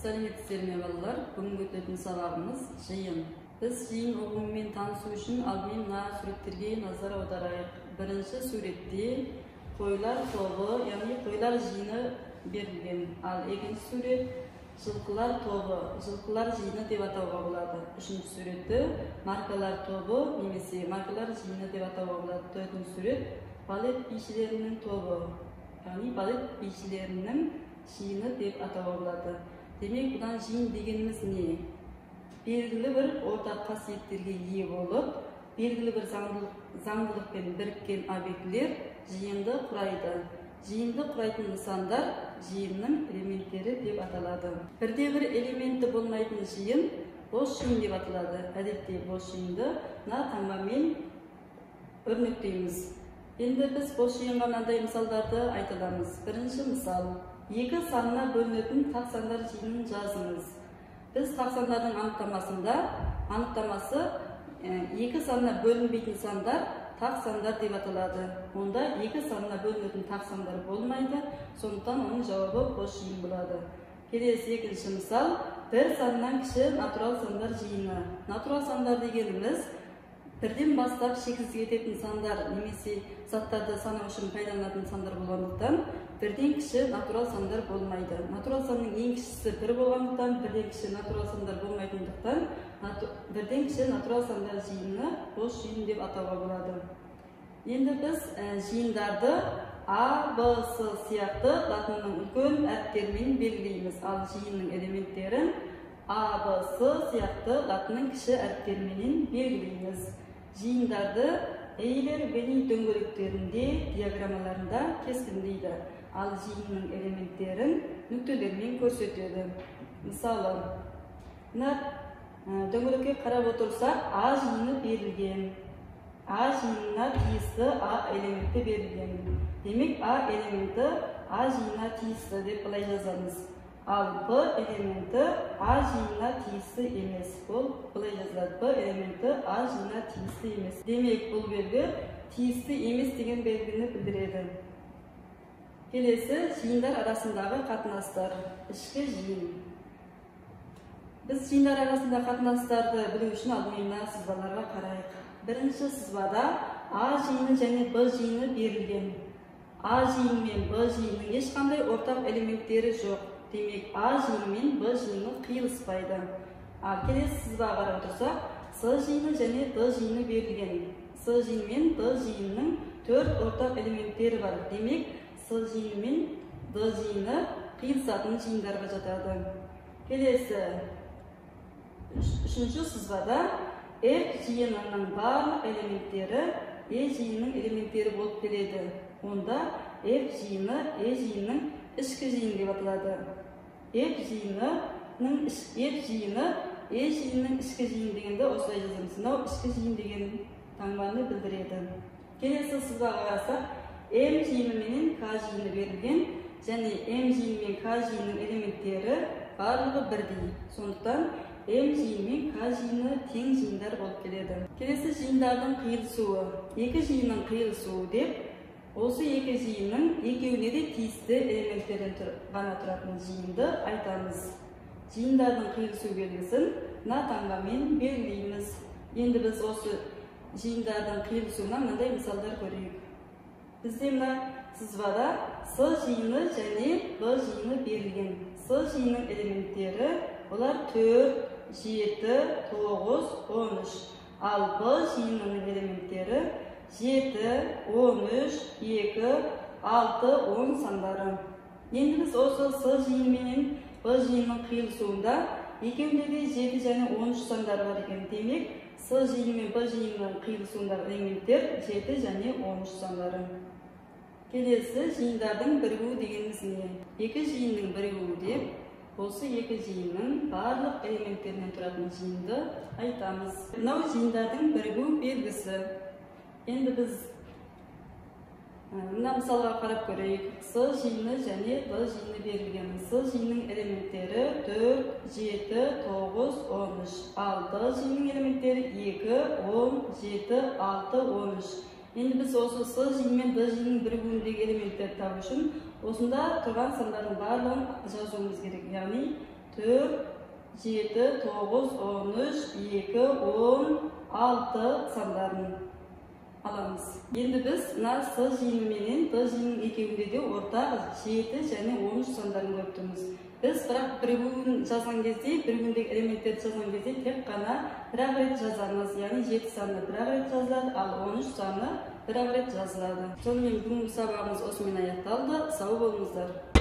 Сәлеметсіздер ме балалар? Бүгін өтетін сабағымыз жиын. Біз жиын ұғымымен танысу үшін алдымен мына суреттерге назар аударайық. Бірінші суретте қойлар тобы, яғни қойлар жиыны берілген. Ал екінші сурет жылқылар тобы, жылқылар жиыны деп атауға болады. Үшінші суретті маркалар тобы немесе маркалар жиыны деп атауға болады. Төртінші сурет балет бишілерінің тобы, яғни балет бишілерінің жиыны деп атауға болады. Демек, бұдан жиын дегеніміз не? Белгілі бір ортақ қасиеттерге ие болып, белгілі бір заңдылықпен біріккен объектілер жиынды құрайды. Жиынды құрайтын нысандар жиынның элементтері деп аталады. Бірде-бір элементі болмайтын жиын бос жиын деп аталады. Әдетте бос жиынды мына таңбамен өрнектейміз. Енді біз бос жиынға мынандай мысалдарды айтыламыз. Бірінші мысал: екі санына бөлінетін тақ сандар жиынын жазыңыз. Біз тақ сандардың анықтамасы екі санына бөлінбейтін сандар тақ сандар деп аталады. Онда екі санына бөлінетін тақ сандар болмайды, сондықтан оның жауабы бос жиын болады. Келесі екінші мысал: бір саннан кіші натурал сандар жиыны. Натурал сандар дегеніміз бірден бастап шексізге жететін сандар немесе заттарды санау үшін пайдаланатын сандар болғандықтан бірден кіші натурал сандар болмайды. Натурал санның ең кішісі бір болғандықтан, бірден кіші натурал сандар болмайтындықтан, бірден кіші натурал сандар жиыны бос жиын деп атауға болады. Енді біз жиындарды А, Б, С сияқты латынның үлкен әріптерімен белгілейміз. Ал жиынның элементтерін А, Б, С сияқты латынның кіші әріптерімен белгілейміз. Жиындарды Эйлер Бенни дөңгелектерінде диаграммаларында кескіндейді. Ал жиынның элементтерін нүктелермен көрсетеді. Мысалы, мына дөңгелекке қарап отырсақ, А жиыны берілген. А жиынына тиісті А элементі берілген. Демек, А элементі А жиынына тиісті деп былай жазамыз. Ал Б элементі А жиынына тиісті емес. Бұл былай жазылады: Б элементі А жиынына тиісті емес. Демек, бұл белгі тиісті емес деген белгіні білдіреді. Келесі жиындар арасындағы қатынастар. Ішкі жиын. Біз жиындар арасында қатынастарды білу үшін алдымен сызбаларға қарайық. Бірінші сызбада А жиыны және Б жиыны берілген. А жиыны мен Б жиынының ешқандай ортақ элементтері жоқ. Демек, А жиыны мен Б жиыны қиылыспайды. Ал келесі сызбаға қарап отырсақ, С жиыны және Д жиыны берілген. С жиыны мен Д жиынының төрт ортақ элементтері бар. Демек, С жиыны мен Д жиыны қиылысатын жиындарға жатады. Келесі үшінші сызбада F жиынының барлық элементтері E жиынының элементтері болып келеді. Онда F жиыны E жиынының ішкі жиын деп аталады. F жиыны E жиынның ішкі жиын дегенді осылай жазамыз. Мынау ішкі жиын деген таңбаны білдіреді. Келесі сызбаға қарасақ, M жиыны менен K жиыны берілген, және M жиыны мен K жиынның элементтері барлығы бірдей. Сондықтан M жиыны мен K жиыны тең жиындар болып келеді. Келесі жиындардың қиылысуы. Екі жиынның қиылысуы деп, осы екі жиынның екеуіне де тиісті элементтерден ғана тұратын жиынды айтамыз. Жиындардың қиылысу белгісін мына таңбамен белгілейміз. Енді біз осы жиындардың қиылысуына мынандай мысалдар көрейік. Бізде мына сызбада С жиыны және Б жиыны берілген. С жиынның элементтері олар 4, 7, 9, 13. Ал Б жиынының элементтері 7, 13, 2, 6, 10 сандары. Енді біз осы С жиыны менен Б жиынның қиылысуында екеуінде де 7 және 13 сандар бар екен. Демек, С жиыны мен Б жиынның қиылысуындағы элементтер 7 және 13 сандары. Келесі жиындардың бірігуі дегеніміз не? Екі жиынның бірігуі деп, осы екі жиынның барлық элементтерінен тұратын жиынды айтамыз. Мынау жиындардың бірігу белгісі. Енді біз мына мысалға қарап көрейік. С жиыны және Б жиыны берілген. С жиынның элементтері 4, 7, 9, 13. Ал Д жиынның элементтері 2, 10, 7, 6, 13. Енді біз осы С жиыны мен Д жиынының бірігуіндегі элементтерді табу үшін осында тұрған сандардың барлығын жазуымыз керек. Яғни 4, 7, 9, 13, 2, 10, 6 sandарын alamız. Endi biz mına S жиыны менен D жиынының екеуінде де ортақ 7 және 13 сандарын көріп тұрмыз. Біз бірақ бірігуін жазған кезде, бірігуіндегі элементтерді жазған кезде тек қана бір-ақ рет жазамыз. Яғни 7 саны бір-ақ рет жазылады, ал 13 саны бір-ақ рет жазылады. Сонымен бүгінгі сабағымыз осымен аяқталды. Сау болыңыздар.